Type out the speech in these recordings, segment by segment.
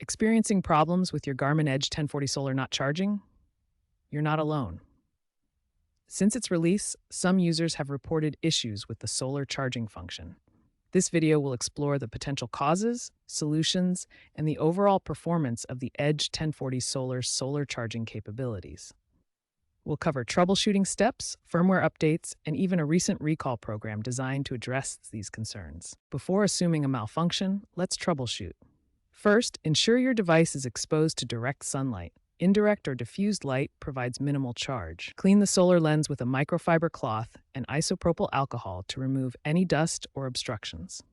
Experiencing problems with your Garmin Edge 1040 Solar not charging? You're not alone. Since its release, some users have reported issues with the solar charging function. This video will explore the potential causes, solutions, and the overall performance of the Edge 1040 Solar's solar charging capabilities. We'll cover troubleshooting steps, firmware updates, and even a recent recall program designed to address these concerns. Before assuming a malfunction, let's troubleshoot. First, ensure your device is exposed to direct sunlight. Indirect or diffused light provides minimal charge. Clean the solar lens with a microfiber cloth and isopropyl alcohol to remove any dust or obstructions.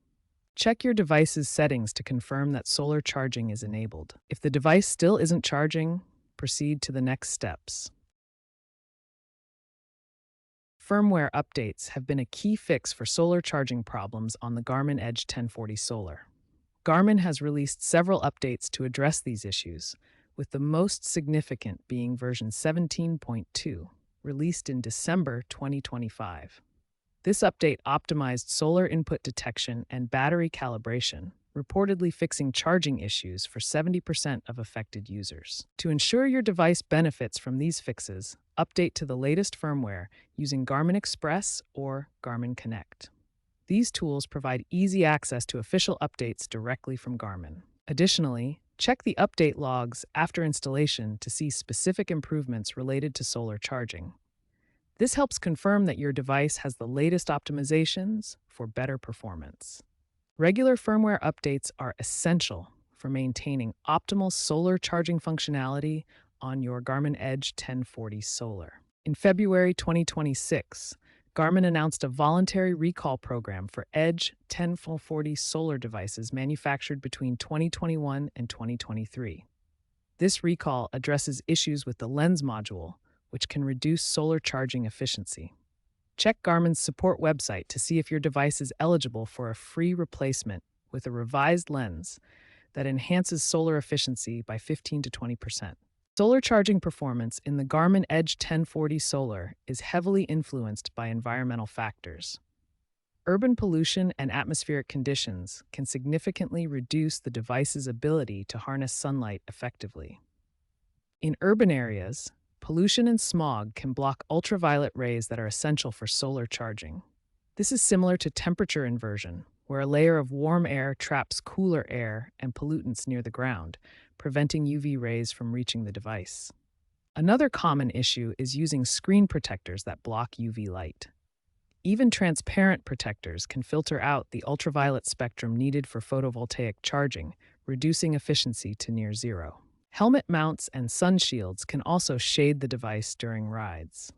Check your device's settings to confirm that solar charging is enabled. If the device still isn't charging, proceed to the next steps. Firmware updates have been a key fix for solar charging problems on the Garmin Edge 1040 Solar. Garmin has released several updates to address these issues, with the most significant being version 17.2, released in December 2025. This update optimized solar input detection and battery calibration, reportedly fixing charging issues for 70% of affected users. To ensure your device benefits from these fixes, update to the latest firmware using Garmin Express or Garmin Connect. These tools provide easy access to official updates directly from Garmin. Additionally, check the update logs after installation to see specific improvements related to solar charging. This helps confirm that your device has the latest optimizations for better performance. Regular firmware updates are essential for maintaining optimal solar charging functionality on your Garmin Edge 1040 Solar. In February 2026, Garmin announced a voluntary recall program for Edge 1040 Solar devices manufactured between 2021 and 2023. This recall addresses issues with the lens module, which can reduce solar charging efficiency. Check Garmin's support website to see if your device is eligible for a free replacement with a revised lens that enhances solar efficiency by 15 to 20%. Solar charging performance in the Garmin Edge 1040 Solar is heavily influenced by environmental factors. Urban pollution and atmospheric conditions can significantly reduce the device's ability to harness sunlight effectively. In urban areas, pollution and smog can block ultraviolet rays that are essential for solar charging. This is similar to temperature inversion, where a layer of warm air traps cooler air and pollutants near the ground, preventing UV rays from reaching the device. Another common issue is using screen protectors that block UV light. Even transparent protectors can filter out the ultraviolet spectrum needed for photovoltaic charging, reducing efficiency to near zero. Helmet mounts and sun shields can also shade the device during rides.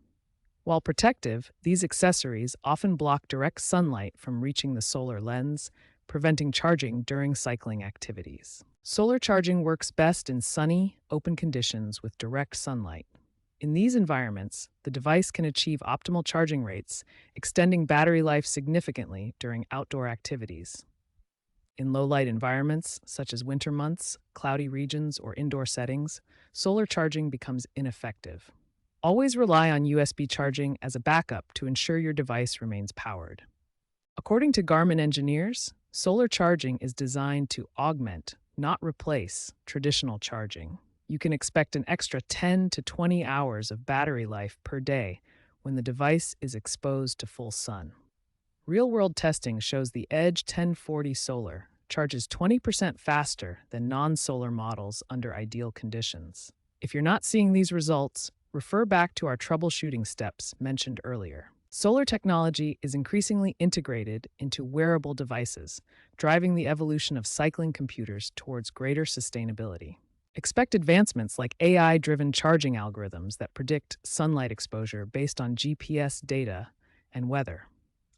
While protective, these accessories often block direct sunlight from reaching the solar lens, preventing charging during cycling activities. Solar charging works best in sunny, open conditions with direct sunlight. In these environments, the device can achieve optimal charging rates, extending battery life significantly during outdoor activities. In low-light environments, such as winter months, cloudy regions, or indoor settings, solar charging becomes ineffective. Always rely on USB charging as a backup to ensure your device remains powered. According to Garmin engineers, solar charging is designed to augment, not replace, traditional charging. You can expect an extra 10 to 20 hours of battery life per day when the device is exposed to full sun. Real-world testing shows the Edge 1040 Solar charges 20% faster than non-solar models under ideal conditions. If you're not seeing these results, refer back to our troubleshooting steps mentioned earlier. Solar technology is increasingly integrated into wearable devices, driving the evolution of cycling computers towards greater sustainability. Expect advancements like AI-driven charging algorithms that predict sunlight exposure based on GPS data and weather,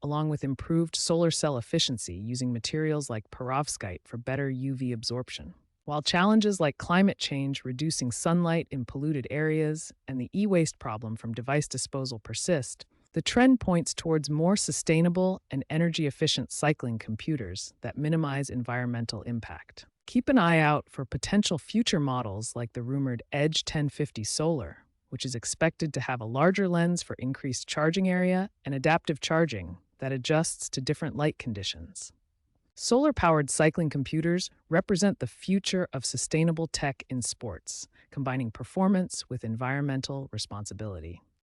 along with improved solar cell efficiency using materials like perovskite for better UV absorption. While challenges like climate change, reducing sunlight in polluted areas, and the e-waste problem from device disposal persist, the trend points towards more sustainable and energy-efficient cycling computers that minimize environmental impact. Keep an eye out for potential future models like the rumored Edge 1050 Solar, which is expected to have a larger lens for increased charging area and adaptive charging that adjusts to different light conditions. Solar-powered cycling computers represent the future of sustainable tech in sports, combining performance with environmental responsibility.